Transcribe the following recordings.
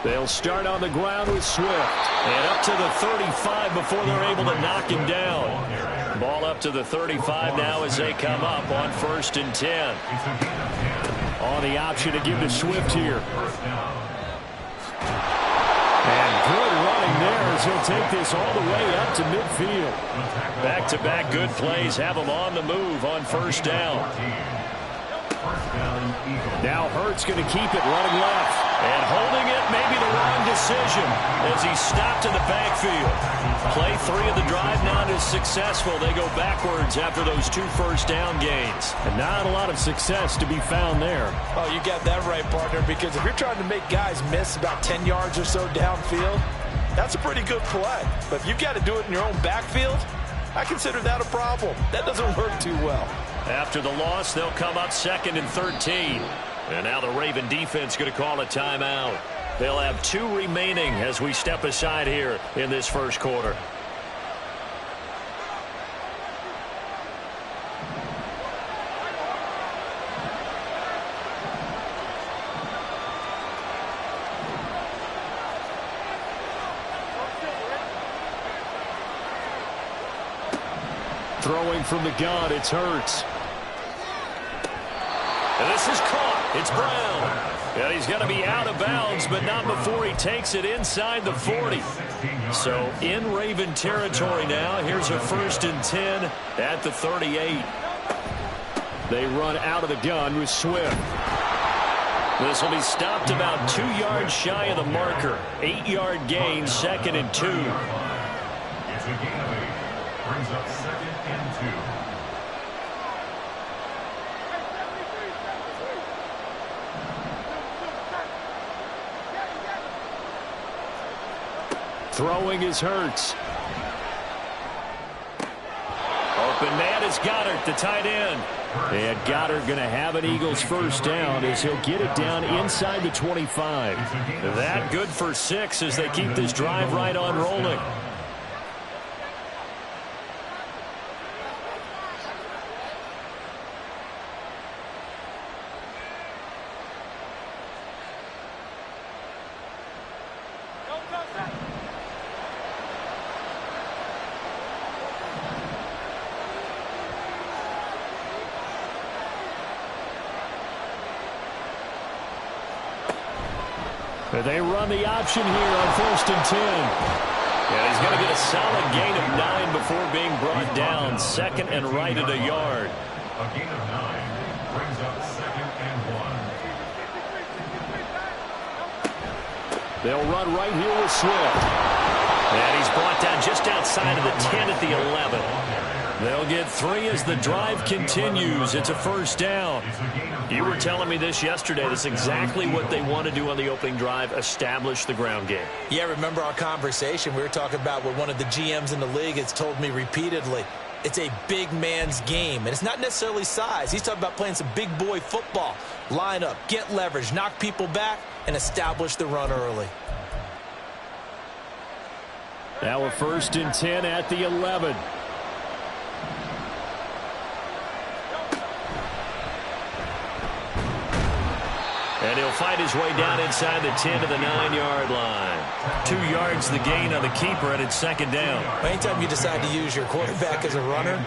They'll start on the ground with Swift. And up to the 35 before they're able to knock him down. Ball up to the 35 now as they come up on 1st and 10. On the option to give to Swift here. And good running there as he'll take this all the way up to midfield. Back-to-back good plays have him on the move on 1st down. Now Hurts going to keep it running left. And holding it may be the wrong decision as he stopped in the backfield. Play 3 of the drive not as successful. They go backwards after those 2 first down gains. And not a lot of success to be found there. Oh, you got that right, partner, because if you're trying to make guys miss about 10 yards or so downfield, that's a pretty good play. But if you've got to do it in your own backfield, I consider that a problem. That doesn't work too well. After the loss, they'll come up 2nd and 13. And now the Raven defense going to call a timeout. They'll have 2 remaining as we step aside here in this first quarter. Throwing from the gun, it's Hurts. And this is caught. It's Brown. And he's going to be out of bounds, but not before he takes it inside the 40. So in Raven territory now. Here's a 1st and 10 at the 38. They run out of the gun with Swift. This will be stopped about 2 yards shy of the marker. 8-yard gain, 2nd and 2. It's a gain of 8. Brings up 2nd and 2. Throwing is Hurts. Open man is Goddard, the tight end. And Goddard going to have an Eagles first down as he'll get it down inside the 25. That good for 6 as they keep this drive right on rolling. They run the option here on 1st and 10. And he's going to get a solid gain of 9 before being brought down. 2nd and right at a yard. A gain of 9 brings up 2nd and 1. They'll run right here with Swift. And he's brought down just outside of the 10 at the 11. They'll get 3 as the drive continues. It's a 1st down. You were telling me this yesterday. That's exactly what they want to do on the opening drive, establish the ground game. Yeah, remember our conversation. We were talking about what one of the GMs in the league has told me repeatedly. It's a big man's game, and it's not necessarily size. He's talking about playing some big boy football. Line up, get leverage, knock people back, and establish the run early. Now a 1st and 10 at the 11. And he'll fight his way down inside the 10 to the 9-yard line. 2 yards the gain on the keeper, and it's 2nd down. Anytime you decide to use your quarterback as a runner,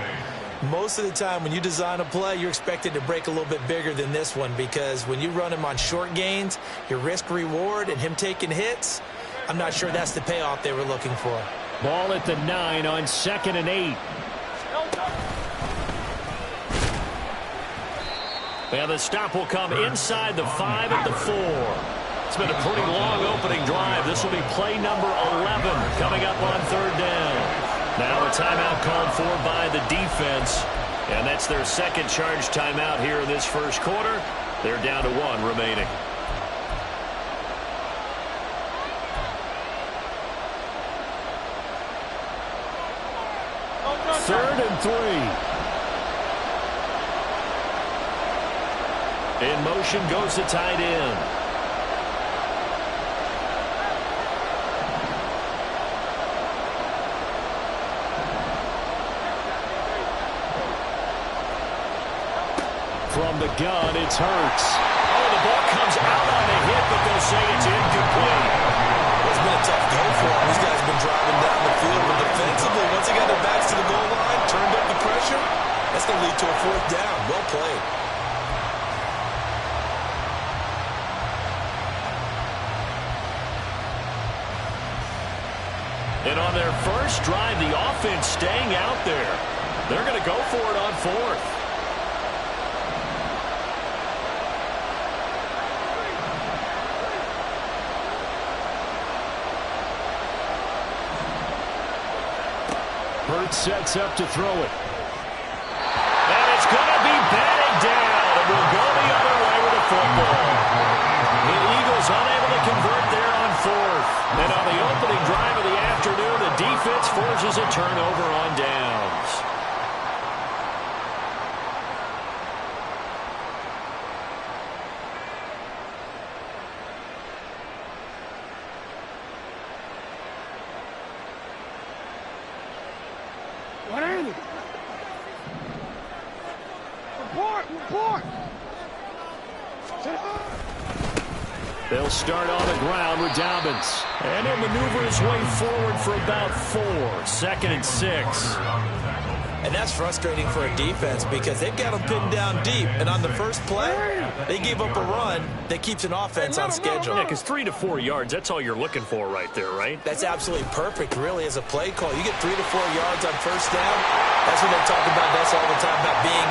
most of the time when you design a play, you're expected to break a little bit bigger than this one, because when you run him on short gains, your risk-reward and him taking hits, I'm not sure that's the payoff they were looking for. Ball at the 9 on 2nd and 8. And the stop will come inside the 5 at the 4. It's been a pretty long opening drive. This will be play number 11 coming up on 3rd down. Now a timeout called for by the defense. And that's their 2nd charge timeout here in this first quarter. They're down to 1 remaining. Third and 3. In motion goes the tight end. From the gun, it's Hurts. Oh, the ball comes out on a hit, but they'll say it's incomplete. tough go for him. These guys have been driving down the field, but defensively, once they got their backs to the goal line, turned up the pressure, that's going to lead to a 4th down. Well played. And on their first drive, the offense staying out there. They're going to go for it on 4th. Hurts sets up to throw it. And it's going to be batted down. And will go the other way with the football. The Eagles unable to convert there on 4th. And on the opening drive of the afternoon, the defense forces a turnover on downs. They'll start on the ground with Dobbins. And he'll maneuver his way forward for about 4. 2nd and 6. And that's frustrating for a defense because they've got them pinned down deep. And on the first play, they gave up a run that keeps an offense on schedule. Yeah, because 3 to 4 yards, that's all you're looking for right there, right? That's absolutely perfect, really, as a play call. You get 3 to 4 yards on first down. That's what they talk about us all the time, about being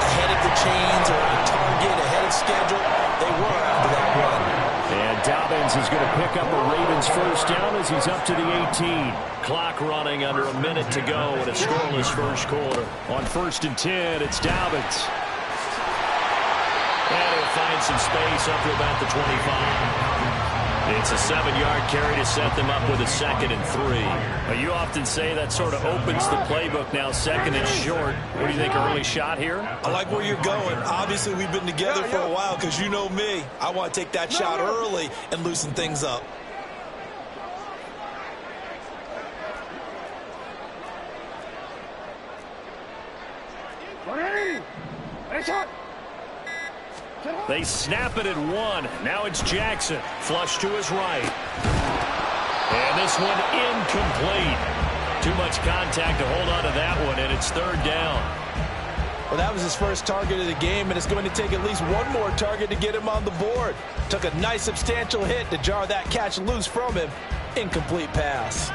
ahead of the chains or on target, ahead of schedule. They were after that run. And Dobbins is going to pick up a Ravens first down as he's up to the 18. Clock running under a minute to go in a scoreless first quarter. On 1st and 10, it's Dobbins. And he'll find some space up to about the 25. It's a 7-yard carry to set them up with a 2nd and 3. Well, you often say that sort of opens the playbook now, 2nd and short. What do you think, early shot here? I like where you're going. Obviously, we've been together for a while because you know me. I want to take that shot early and loosen things up. They snap it at 1. Now it's Jackson. Flush to his right. And this one incomplete. Too much contact to hold on to that one, and it's 3rd down. Well, that was his first target of the game, and it's going to take at least one more target to get him on the board. Took a nice substantial hit to jar that catch loose from him. Incomplete pass.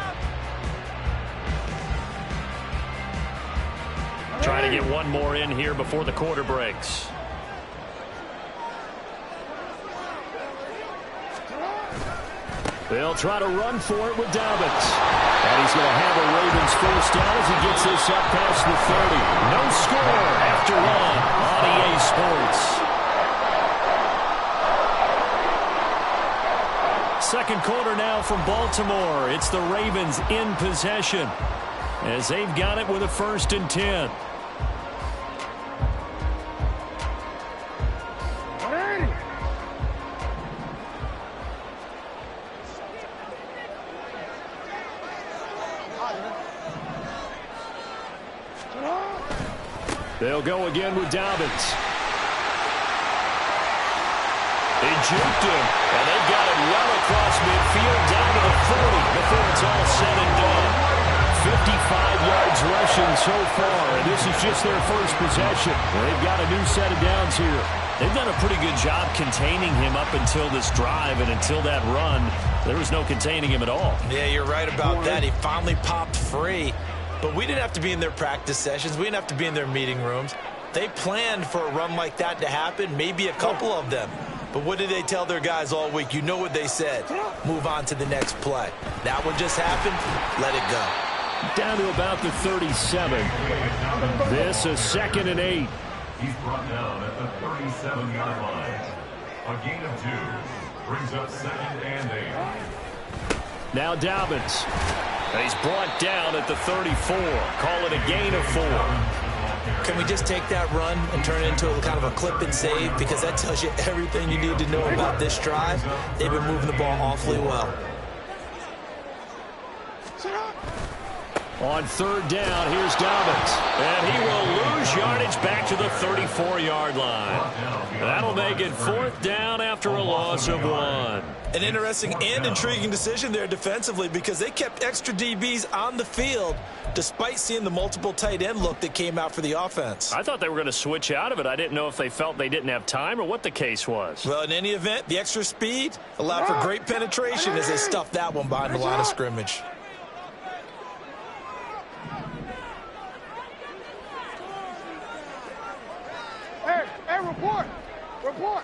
Trying to get one more in here before the quarter breaks. They'll try to run for it with Dobbins. And he's going to have a Ravens first down as he gets this up past the 30. No score after 1 on EA Sports. Second quarter now from Baltimore. It's the Ravens in possession as they've got it with a 1st and 10. They'll go again with Dobbins. They juked him, and they've got it well across midfield down to the 40 before it's all said and done. 55 yards rushing so far, and this is just their first possession. They've got a new set of downs here. They've done a pretty good job containing him up until this drive, and until that run, there was no containing him at all. Yeah, you're right about that. He finally popped free. But we didn't have to be in their practice sessions. We didn't have to be in their meeting rooms. They planned for a run like that to happen, maybe a couple of them. But what did they tell their guys all week? You know what they said. Move on to the next play. That one just happened. Let it go. Down to about the 37. This a 2nd and 8. He's brought down at the 37-yard line. A gain of 2 brings up 2nd and 8. Now Dobbins. He's brought down at the 34. Call it a gain of 4. Can we just take that run and turn it into a kind of a clip and save? Because that tells you everything you need to know about this drive. They've been moving the ball awfully well. On third down, here's Dobbins. And he will lose yardage back to the 34-yard line. That'll make it fourth down after a loss of 1. An interesting and intriguing decision there defensively because they kept extra DBs on the field despite seeing the multiple tight end look that came out for the offense. I thought they were going to switch out of it. I didn't know if they felt they didn't have time or what the case was. Well, in any event, the extra speed allowed for great penetration as they stuffed that one behind the line of scrimmage. Hey, report! Report!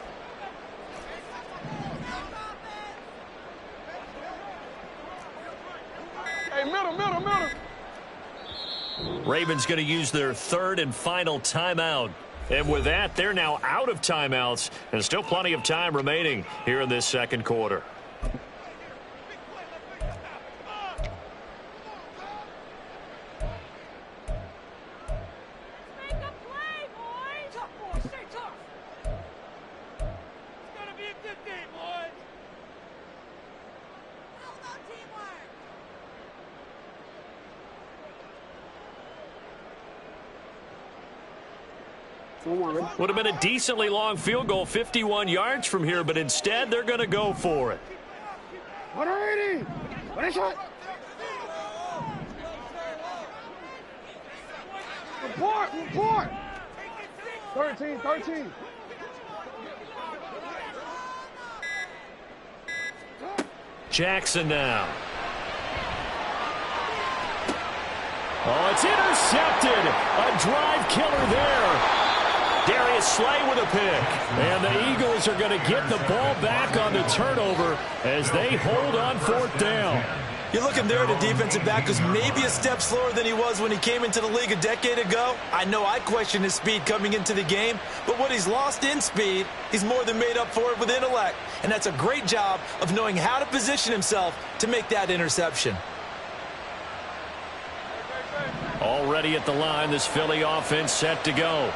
Hey, middle. Ravens going to use their third and final timeout. And with that, they're now out of timeouts and still plenty of time remaining here in this second quarter. Would have been a decently long field goal, 51 yards from here, but instead they're going to go for it. 180! What is it? Report! 13. Jackson now. Oh, it's intercepted. A drive killer there. Darius Slay with a pick. And the Eagles are going to get the ball back on the turnover as they hold on fourth down. You're looking there at a defensive back who's maybe a step slower than he was when he came into the league a decade ago. I know I questioned his speed coming into the game, but what he's lost in speed, he's more than made up for it with intellect. And that's a great job of knowing how to position himself to make that interception. Already at the line, this Philly offense set to go.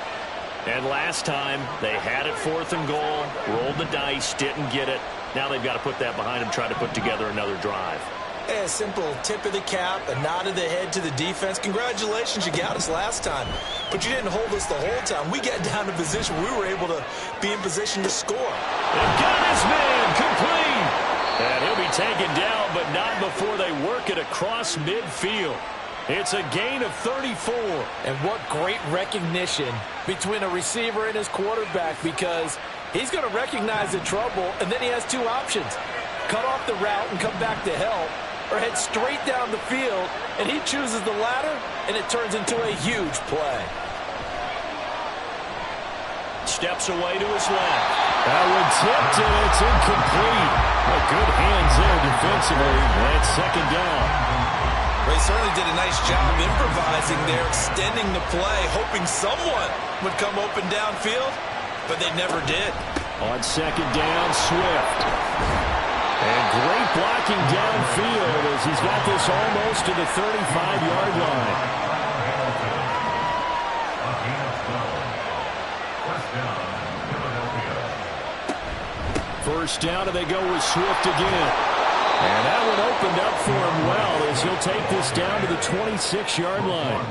And last time, they had it fourth and goal, rolled the dice, didn't get it. Now they've got to put that behind them, try to put together another drive. A simple tip of the cap, a nod of the head to the defense. Congratulations, you got us last time. But you didn't hold us the whole time. We got down to position. We were able to be in position to score. They've got his man complete. And he'll be taken down, but not before they work it across midfield. It's a gain of 34. And what great recognition between a receiver and his quarterback, because he's going to recognize the trouble, and then he has two options. Cut off the route and come back to help, or head straight down the field, and he chooses the latter, and it turns into a huge play. Steps away to his left. That one tipped, and it's incomplete. A good hands there defensively. That's second down. They certainly did a nice job improvising there, extending the play, hoping someone would come open downfield, but they never did. On second down, Swift. And great blocking downfield as he's got this almost to the 35-yard line. First down, and they go with Swift again. And that one opened up for him well as he'll take this down to the 26-yard line.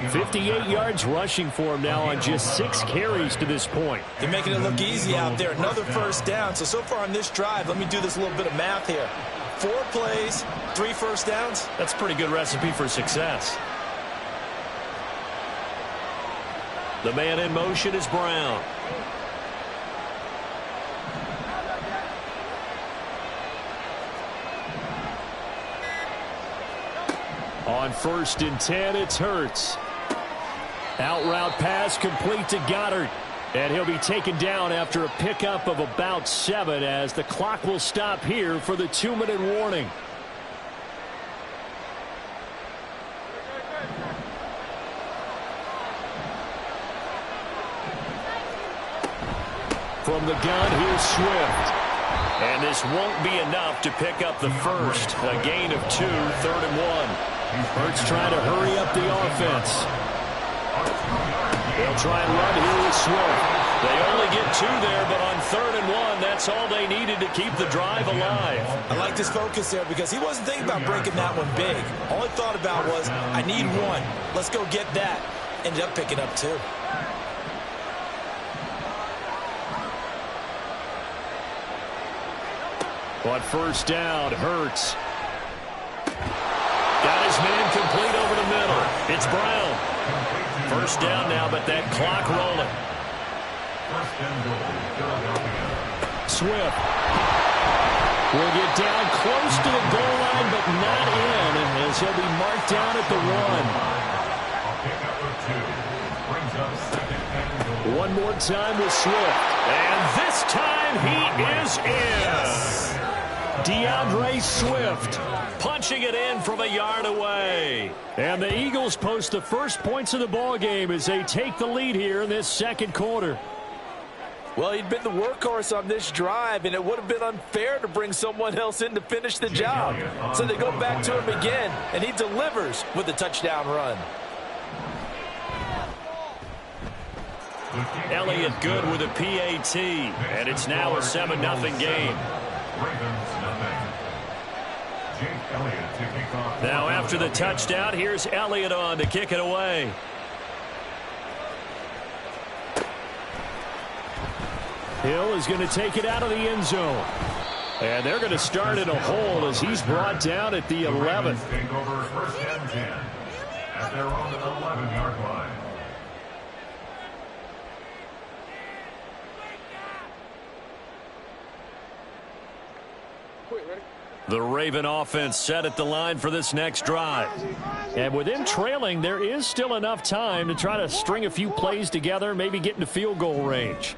58 yards rushing for him now on just 6 carries to this point. They're making it look easy out there. Another first down. So far on this drive, let me do this little bit of math here. 4 plays, 3 first downs. That's a pretty good recipe for success. The man in motion is Brown. On first and 10, it's Hurts. Out route pass complete to Goddard. And he'll be taken down after a pickup of about 7 as the clock will stop here for the 2-minute warning. From the gun, here's Swift. And this won't be enough to pick up the first. A gain of 2, 3rd and 1. Hurts trying to hurry up the offense. They'll try and run here with Swift. They only get 2 there, but on 3rd and 1, that's all they needed to keep the drive alive. I liked his focus there because he wasn't thinking about breaking that one big. All he thought about was, I need 1. Let's go get that. Ended up picking up 2. On 1st down, Hurts. Got his man complete over the middle. It's Brown. 1st down now, but that clock rolling. 1st and goal, Philadelphia. Swift will get down close to the goal line, but not in, as he'll be marked down at the 1. A pickup of 2. Brings up 2nd and goal. One more time with Swift. And this time he is in. Yes. DeAndre Swift punching it in from a yard away. And the Eagles post the first points of the ball game as they take the lead here in this 2nd quarter. Well, he'd been the workhorse on this drive, and it would have been unfair to bring someone else in to finish the job. So they go back to him again, and he delivers with a touchdown run. Elliott good with a PAT, and it's now a 7-0 game. Ravens nothing. Jake Elliott to kick off. Now after the touchdown, here's Elliott on to kick it away. Hill is going to take it out of the end zone. And they're going to start in a hole as he's brought down at the 11th. Take over 1st and 10 at their own 11-yard line. The Raven offense set at the line for this next drive. And with them trailing, there is still enough time to try to string a few plays together, maybe get into field goal range.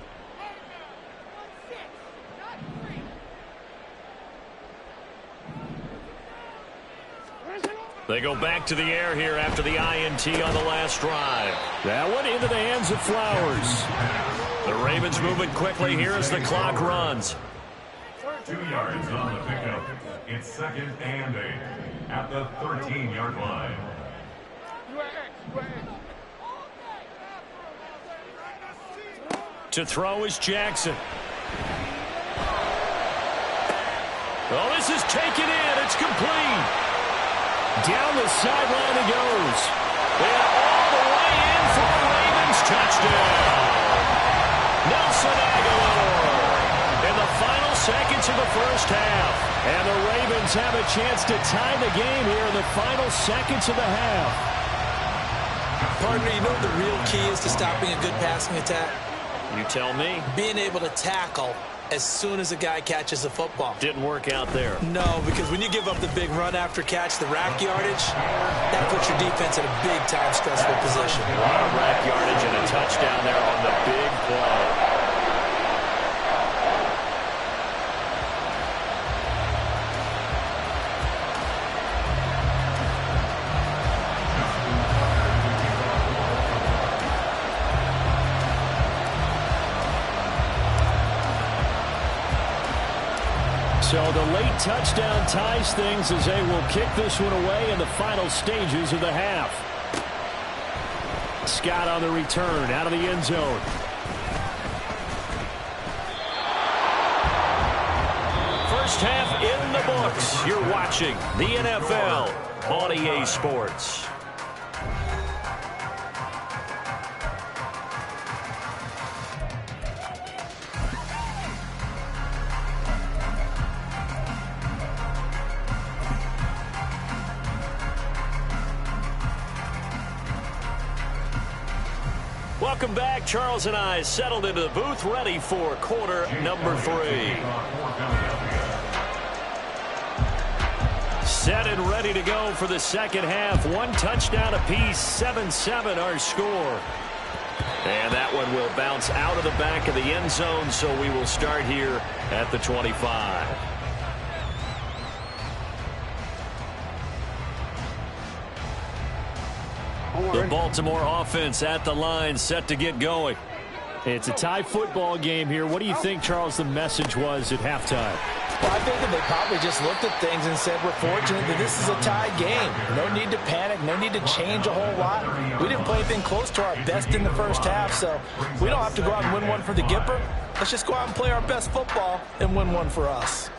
They go back to the air here after the INT on the last drive. That one into the hands of Flowers. The Ravens moving quickly here as the clock runs. 2 yards on the pickup. It's 2nd and 8 at the 13-yard line. To throw is Jackson. Oh, this is taken in. It's complete. Down the sideline it goes. And all the way in for the Ravens touchdown. Nelson Aguilar in the final seconds of the 1st half. And the Ravens have a chance to tie the game here in the final seconds of the half. Partner, you know what the real key is to stopping a good passing attack? You tell me. Being able to tackle as soon as a guy catches the football. Didn't work out there. No, because when you give up the big run after catch, the rack yardage, that puts your defense in a big-time stressful position. A lot of rack yardage and a touchdown there on the big play. So the late touchdown ties things as they will kick this one away in the final stages of the half. Scott on the return out of the end zone. First half in the books. You're watching the NFL on EA Sports. Welcome back. Charles and I settled into the booth, ready for quarter number 3. Set and ready to go for the 2nd half. 1 touchdown apiece, 7-7 our score. And that one will bounce out of the back of the end zone, so we will start here at the 25. The Baltimore offense at the line, set to get going. It's a tie football game here. What do you think, Charles, the message was at halftime? Well, I think that they probably just looked at things and said, we're fortunate that this is a tie game. No need to panic, no need to change a whole lot. We didn't play anything close to our best in the 1st half, so we don't have to go out and win one for the Gipper. Let's just go out and play our best football and win one for us.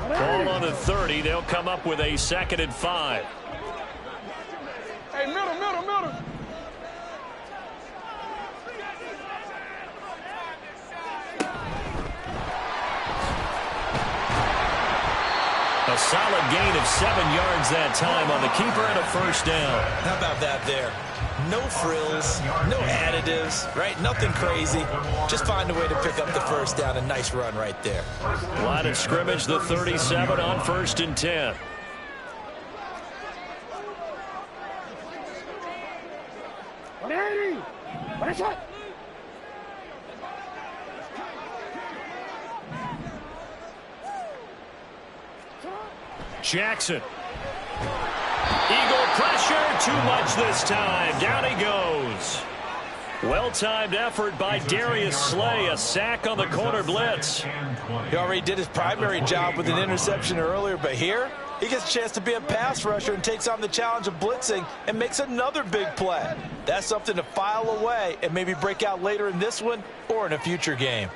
Ball on the 30. They'll come up with a 2nd and 5. Hey, middle. A solid gain of 7 yards that time on the keeper and a 1st down. How about that there? No frills, no additives, right? Nothing crazy. Just find a way to pick up the 1st down. A nice run right there. Line of scrimmage, the 37 on 1st and 10. Jackson. Eagle pressure, too much this time. Down he goes. Well-timed effort by Darius Slay. A sack on the corner blitz. He already did his primary job with an interception earlier, but here he gets a chance to be a pass rusher and takes on the challenge of blitzing and makes another big play. That's something to file away and maybe break out later in this one or in a future game.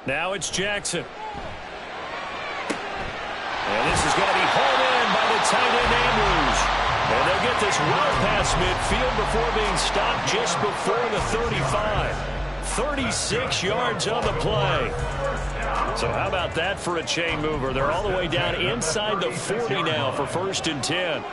Now it's Jackson. And this is going to be hauled in by the tight end Andrews. And they'll get this well past midfield before being stopped just before the 35. 36 yards on the play. So how about that for a chain mover? They're all the way down inside the 40 now for 1st and 10.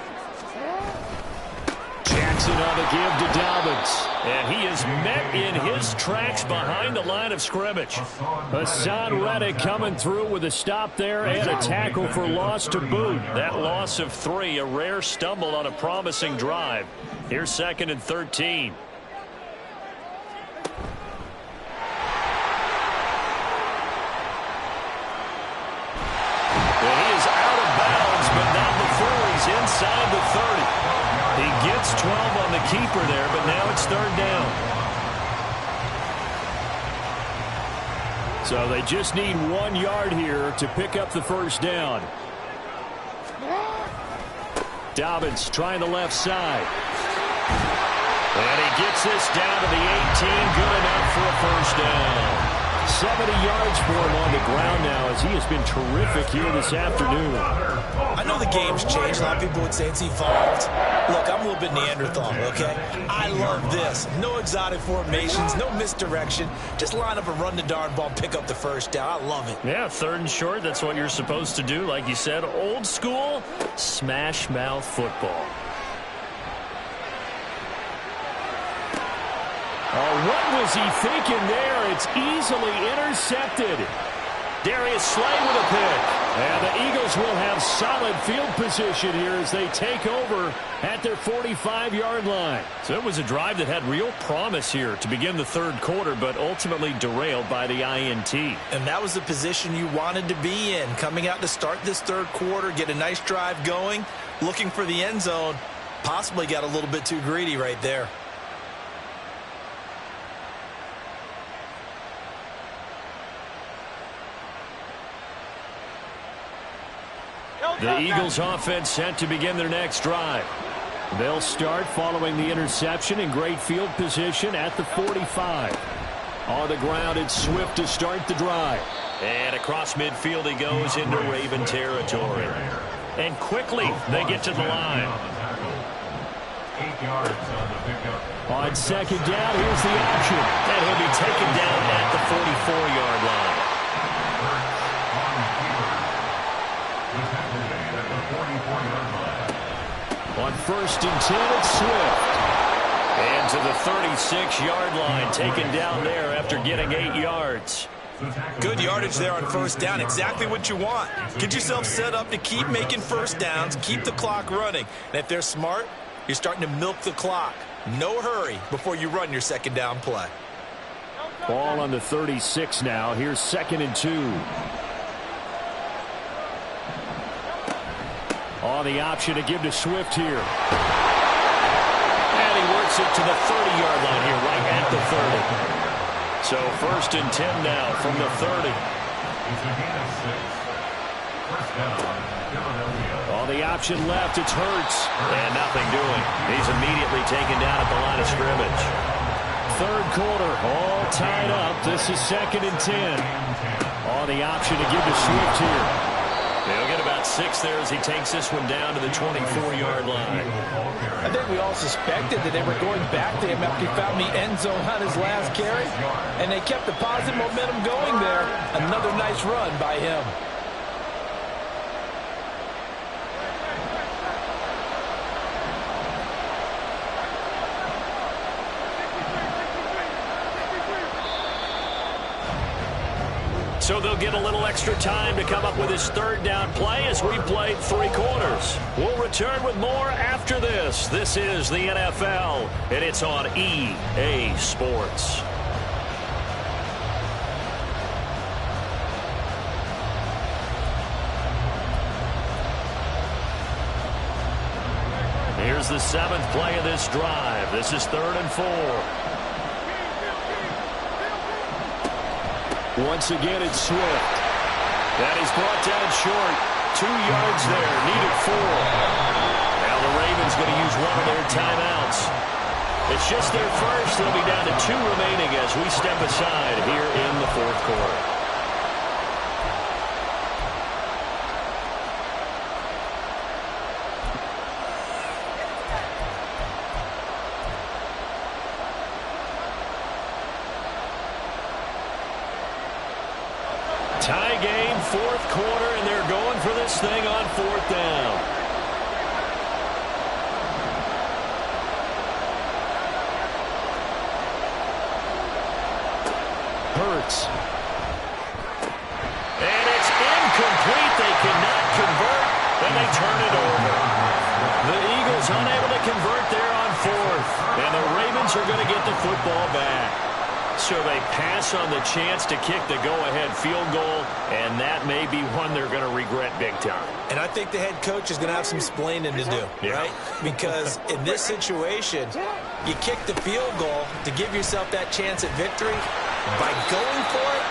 Jackson on the give to Dobbins. And he is met in his tracks behind the line of scrimmage. Hassan Reddick coming through with a stop there and a tackle for loss to boot. That loss of 3, a rare stumble on a promising drive. Here's 2nd and 13. Well, he is out of bounds, but not before he's inside the 30. He gets 12 on the keeper there, but now it's 3rd down. So they just need 1 yard here to pick up the 1st down. Dobbins trying the left side. And he gets this down to the 18. Good enough for a 1st down. 70 yards for him on the ground now as he has been terrific here this afternoon. I know the game's changed. A lot of people would say it's evolved. Look, I'm a little bit Neanderthal, okay? I love this. No exotic formations, no misdirection. Just line up and run the darn ball, pick up the 1st down. I love it. Yeah, 3rd and short, that's what you're supposed to do. Like you said, old school, smash mouth football. Oh, what was he thinking there? It's easily intercepted. Darius Slay with a pick. And the Eagles will have solid field position here as they take over at their 45-yard line. So it was a drive that had real promise here to begin the 3rd quarter, but ultimately derailed by the INT. And that was the position you wanted to be in. Coming out to start this 3rd quarter, get a nice drive going, looking for the end zone. Possibly got a little bit too greedy right there. The Eagles offense set to begin their next drive. They'll start following the interception in great field position at the 45. On the ground, it's Swift to start the drive. And across midfield he goes into Raven territory. And quickly they get to the line. 8 yards on the pickup. On 2nd down, here's the option. And he'll be taken down at the 44-yard line. On 1st and 10, it's Swift. And to the 36-yard line, taken down there after getting 8 yards. Good yardage there on 1st down. Exactly what you want. Get yourself set up to keep making 1st downs, keep the clock running. And if they're smart, you're starting to milk the clock. No hurry before you run your 2nd down play. Ball on the 36 now. Here's 2nd and 2. On the option to give to Swift here. And he works it to the 30-yard line here, right at the 30. So 1st and 10 now from the 30. It's a gain of 6. 1st down, Philadelphia. On the option left, it's Hurts. And nothing doing. He's immediately taken down at the line of scrimmage. Third quarter, all tied up. This is 2nd and 10. On the option to give to Swift here. They'll get about 6 there as he takes this one down to the 24-yard line. I think we all suspected that they were going back to him after he found the end zone on his last carry, and they kept the positive momentum going there. Another nice run by him. So they'll get a little extra time to come up with his 3rd down play as we played 3 quarters. We'll return with more after this. This is the NFL, and it's on EA Sports. Here's the 7th play of this drive. This is 3rd and 4. Once again, it's Swift. That is brought down short. 2 yards there. Needed 4. Now the Ravens going to use one of their timeouts. It's just their first. They'll be down to 2 remaining as we step aside here in the 4th quarter. Tie game, 4th quarter, and they're going for this thing on 4th down. Hurts. And it's incomplete. They cannot convert, and they turn it over. The Eagles unable to convert there on 4th, and the Ravens are going to get the football back. So they pass on the chance to kick the go-ahead field goal, and that may be one they're going to regret big time. And I think the head coach is going to have some explaining to do, right? Because in this situation, you kick the field goal to give yourself that chance at victory. By going for it,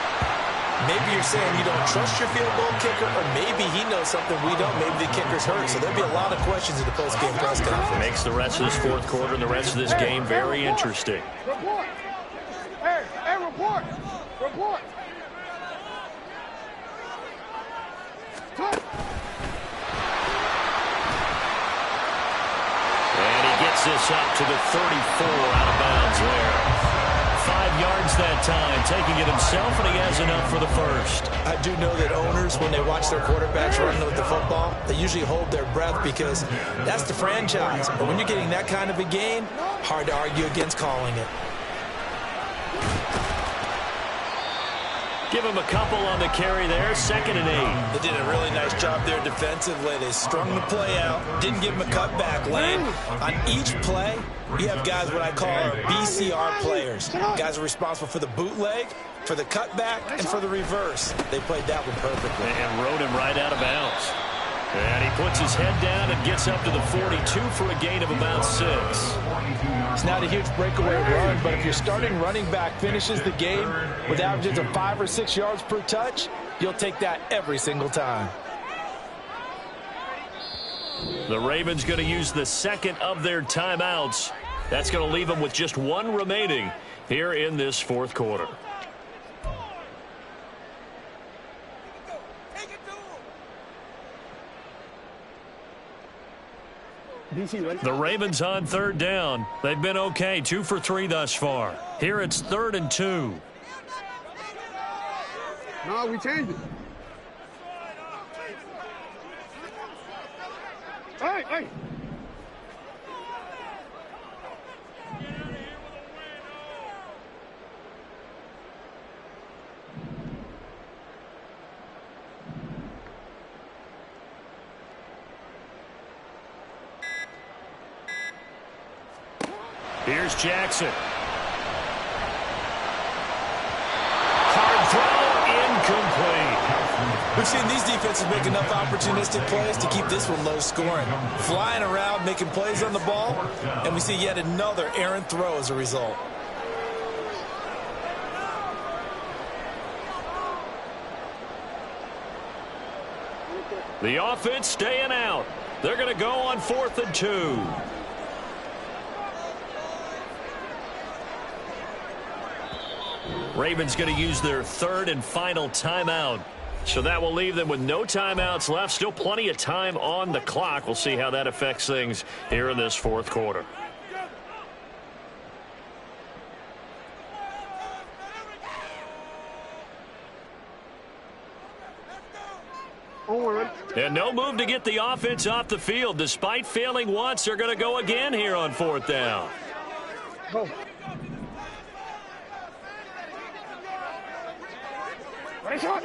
maybe you're saying you don't trust your field goal kicker, or maybe he knows something we don't. Maybe the kicker's hurt. So there'll be a lot of questions in the post-game press conference. Makes the rest of this 4th quarter and the rest of this game very interesting. Hey, report! Report! And he gets this up to the 34 out of bounds there. 5 yards that time, taking it himself, and he has enough for the first. I do know that owners, when they watch their quarterbacks running with the football, they usually hold their breath because that's the franchise. But when you're getting that kind of a game, hard to argue against calling it. Give him a couple on the carry there, 2nd and 8. They did a really nice job there defensively. They strung the play out, didn't give him a cutback lane. On each play, you have guys what I call our BCR players. Guys are responsible for the bootleg, for the cutback, and for the reverse. They played that one perfectly. And rode him right out of bounds. And he puts his head down and gets up to the 42 for a gain of about 6. It's not a huge breakaway run, but if your starting running back finishes the game with averages of 5 or 6 yards per touch, you'll take that every single time. The Ravens going to use the 2nd of their timeouts. That's going to leave them with just 1 remaining here in this 4th quarter. The Ravens on 3rd down. They've been okay, 2 for 3 thus far. Here it's 3rd and 2. No, we changed it. Hey! Here's Jackson. Hard throw, incomplete. We've seen these defenses make enough opportunistic plays to keep this one low scoring. Flying around, making plays on the ball, and we see yet another errant throw as a result. The offense staying out. They're going to go on 4th and 2. Ravens going to use their 3rd and final timeout. So that will leave them with no timeouts left. Still plenty of time on the clock. We'll see how that affects things here in this 4th quarter. And no move to get the offense off the field. Despite failing once, they're going to go again here on 4th down. Go. Ready, shot.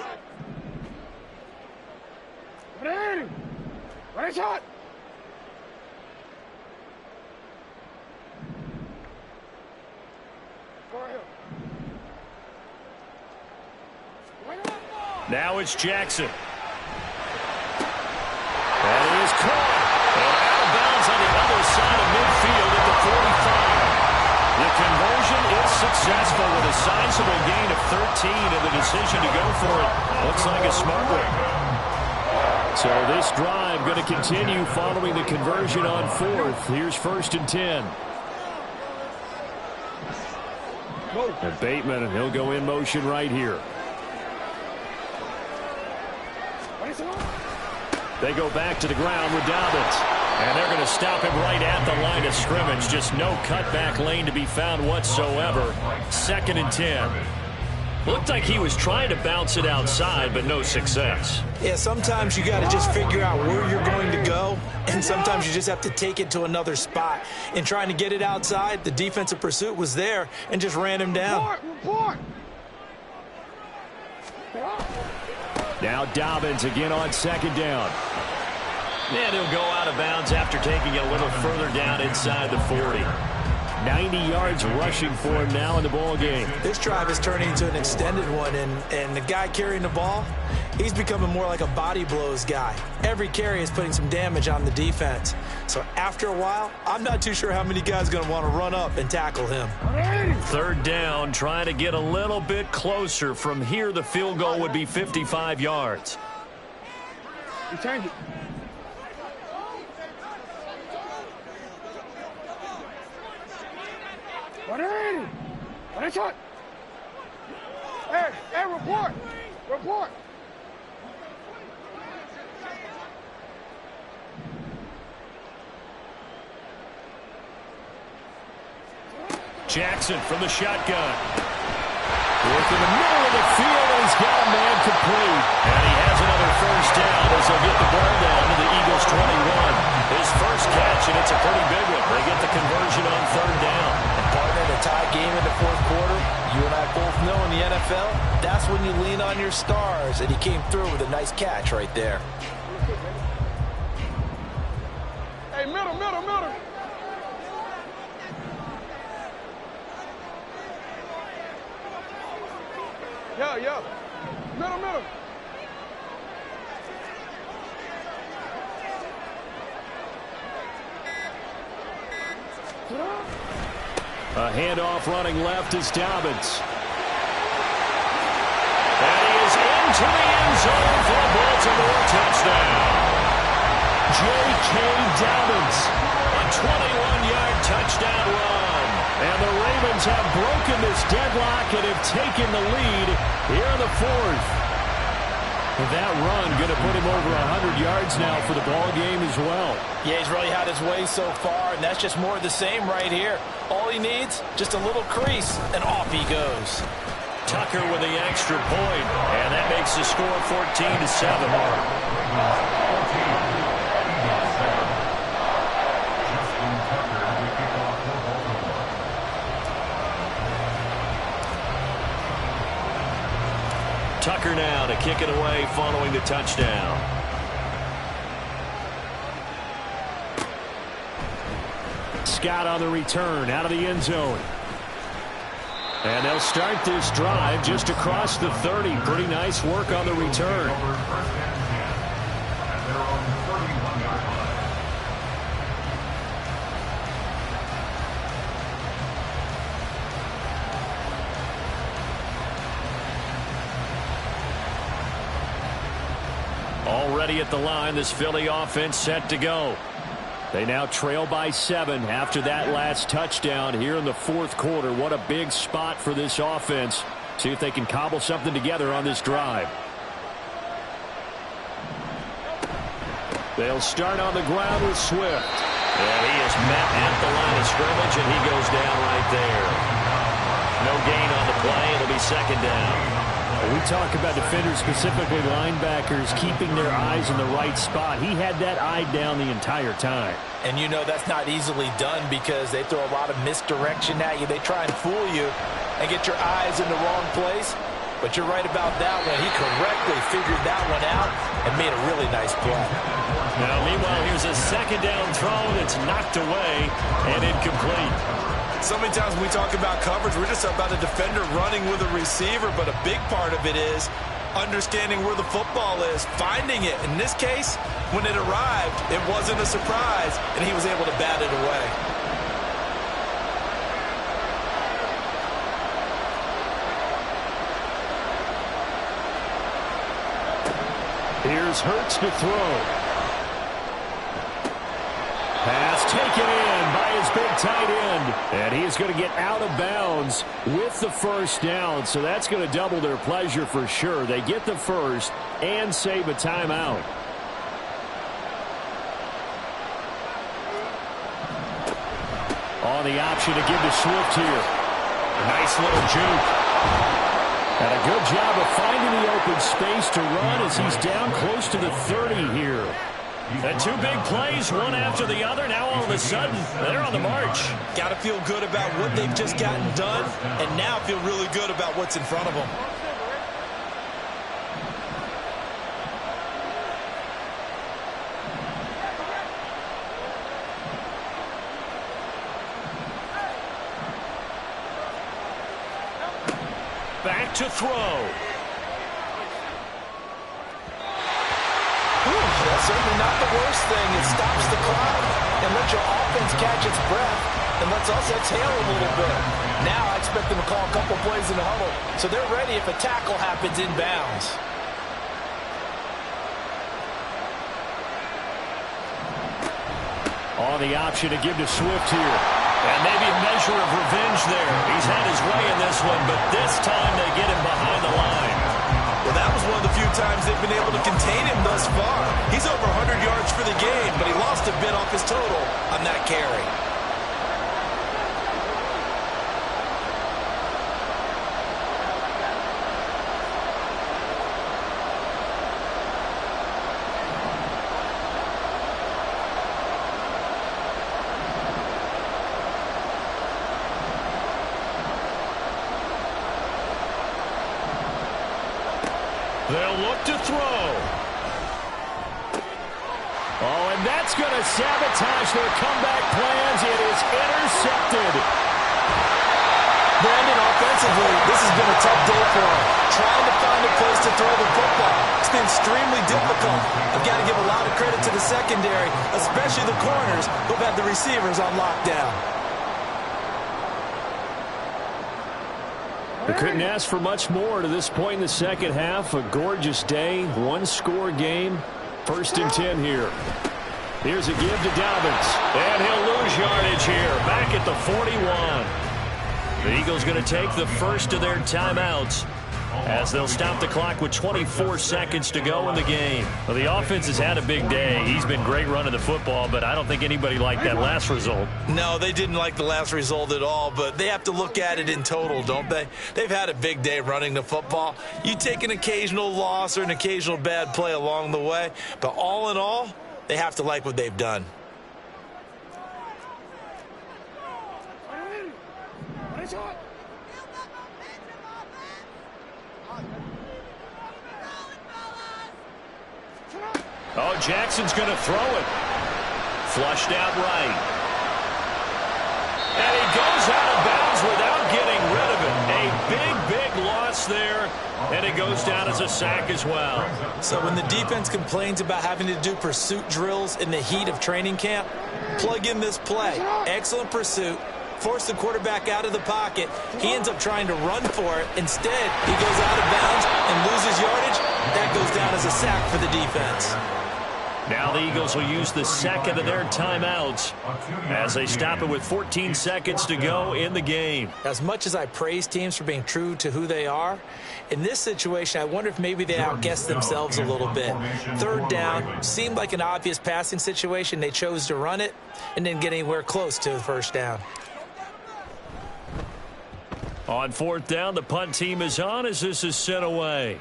Ready. Ready, shot. Go ahead. Now it's Jackson. That is caught. And out of bounds on the other side of midfield at the 45. The conversion is successful with a sizable gain of 13, and the decision to go for it looks like a smart one. So this drive going to continue following the conversion on 4th. Here's 1st and 10. And Bateman, and he'll go in motion right here. They go back to the ground with Dobbins. And they're going to stop him right at the line of scrimmage. Just no cutback lane to be found whatsoever. 2nd and 10. Looked like he was trying to bounce it outside, but no success. Yeah, sometimes you got to just figure out where you're going to go, and sometimes you just have to take it to another spot. In trying to get it outside, the defensive pursuit was there and just ran him down. Report. Now Dobbins again on 2nd down. And he'll go out of bounds after taking it a little further down inside the 40. 90 yards rushing for him now in the ball game. This drive is turning into an extended one, and the guy carrying the ball, he's becoming more like a body blows guy. Every carry is putting some damage on the defense. So after a while, I'm not too sure how many guys are going to want to run up and tackle him. 3rd down, trying to get a little bit closer. From here, the field goal would be 55 yards. You change it. Ready. Ready, shot. Hey, report. Report. Jackson from the shotgun. Work in the middle of the field, and he's got a man complete. And he has another 1st down as they'll get the ball down to the Eagles' 21. His first catch, and it's a pretty big one. They get the conversion on 3rd down. And partner, the tie game in the 4th quarter, you and I both know in the NFL, that's when you lean on your stars, and he came through with a nice catch right there. Hey, middle. Yeah. Middle. A handoff running left is Dobbins. And he is into the end zone for a Baltimore touchdown. J.K. Dobbins. A 21-yard touchdown run. And the Ravens have broken this deadlock and have taken the lead here in the 4th. That run going to put him over 100 yards now for the ball game as well. Yeah, he's really had his way so far, and that's just more of the same right here. All he needs, just a little crease, and off he goes. Tucker with the extra point, and that makes the score 14-7. Tucker now to kick it away following the touchdown. Scott on the return out of the end zone. And they'll start this drive just across the 30. Pretty nice work on the return. Already at the line, this Philly offense set to go. They now trail by 7 after that last touchdown here in the fourth quarter. What a big spot for this offense. See if they can cobble something together on this drive. They'll start on the ground with Swift. And he is met at the line of scrimmage, and he goes down right there. No gain on the play. It'll be second down. We talk about defenders, specifically linebackers, keeping their eyes in the right spot. He had that eye down the entire time. And you know that's not easily done because they throw a lot of misdirection at you. They try and fool you and get your eyes in the wrong place. But you're right about that one. He correctly figured that one out and made a really nice play. Now, meanwhile, here's a second down throw that's knocked away and incomplete. So many times when we talk about coverage, we're just about a defender running with a receiver, but a big part of it is understanding where the football is, finding it. In this case, when it arrived, it wasn't a surprise, and he was able to bat it away. Here's Hurts to throw. Pass taken in by his big tight end. And he's going to get out of bounds with the first down. So that's going to double their pleasure for sure. They get the first and save a timeout. On the option to give to Swift here. Nice little juke. And a good job of finding the open space to run as he's down close to the 30 here. And two big plays, one after the other. Now all of a sudden, they're on the march. Got to feel good about what they've just gotten done, and now feel really good about what's in front of them. Back to throw. That's certainly not the worst thing. It stops the clock and lets your offense catch its breath and lets us exhale a little bit. Now I expect them to call a couple plays in the huddle so they're ready if a tackle happens inbounds. On the option to give to Swift here. And maybe a measure of revenge there. He's had his way in this one, but this time they get him behind the line. Well, that was one of the few times they've been able to contain him thus far. He's over 100 yards for the game, but he lost a bit off his total on that carry. They'll look to throw. Oh, and that's going to sabotage their comeback plans. It is intercepted. Brandon, offensively, this has been a tough day for him. Trying to find a place to throw the football. It's been extremely difficult. I've got to give a lot of credit to the secondary, especially the corners who've had the receivers on lockdown. They couldn't ask for much more to this point in the second half. A gorgeous day, one-score game. 1st and 10 here. Here's a give to Dobbins. And he'll lose yardage here, back at the 41. The Eagles going to take the first of their timeouts as they'll stop the clock with 24 seconds to go in the game. Well, the offense has had a big day. He's been great running the football, but I don't think anybody liked that last result. No, they didn't like the last result at all, but they have to look at it in total, don't they? They've had a big day running the football. You take an occasional loss or an occasional bad play along the way, but all in all, they have to like what they've done. Oh, Jackson's going to throw it. Flushed out right. And he goes out of bounds without getting rid of it. A big loss there, and it goes down as a sack as well. So when the defense complains about having to do pursuit drills in the heat of training camp, plug in this play. Excellent pursuit, force the quarterback out of the pocket. He ends up trying to run for it. Instead, he goes out of bounds and loses yardage. That goes down as a sack for the defense. Now the Eagles will use the second of their timeouts as they stop it with 14 seconds to go in the game. As much as I praise teams for being true to who they are, in this situation, I wonder if maybe they outguessed themselves a little bit. Third down seemed like an obvious passing situation. They chose to run it and didn't get anywhere close to the first down. On fourth down, the punt team is on as this is sent away.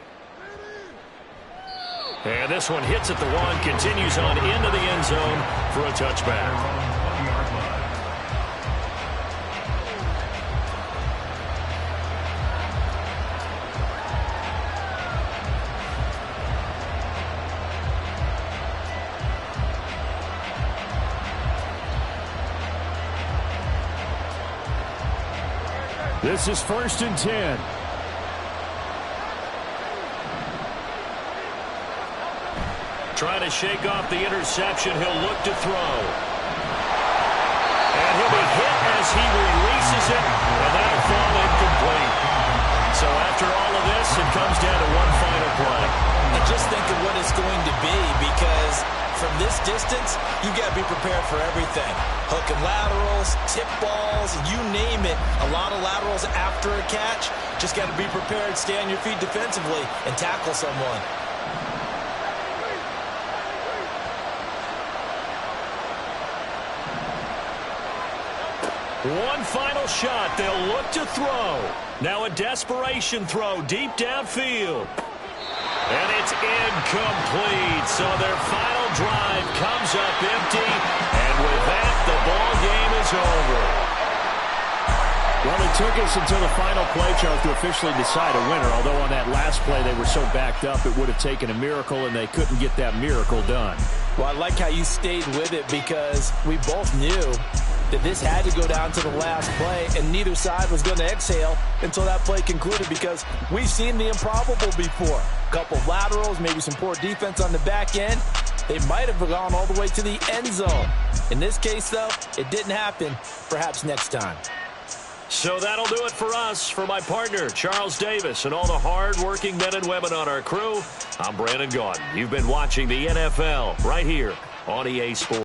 And this one hits at the one, continues on into the end zone for a touchback. This is 1st and 10. Trying to shake off the interception. He'll look to throw. And he'll be hit as he releases it, and that'll fall incomplete. So after all of this, it comes down to one final play. And just think of what it's going to be, because from this distance, you got to be prepared for everything. Hook and laterals, tip balls, you name it. A lot of laterals after a catch. Just got to be prepared, stay on your feet defensively, and tackle someone. One final shot. They'll look to throw. Now a desperation throw deep downfield. And it's incomplete. So their final drive comes up empty. And with that, the ball game is over. Well, it took us until the final play, Charles, to officially decide a winner. Although on that last play they were so backed up, it would have taken a miracle, and they couldn't get that miracle done. Well, I like how you stayed with it, because we both knew that this had to go down to the last play, and neither side was going to exhale until that play concluded, because we've seen the improbable before. A couple of laterals, maybe some poor defense on the back end. They might have gone all the way to the end zone. In this case, though, it didn't happen. Perhaps next time. So that'll do it for us. For my partner, Charles Davis, and all the hard-working men and women on our crew, I'm Brandon Gaudin. You've been watching the NFL right here on EA Sports.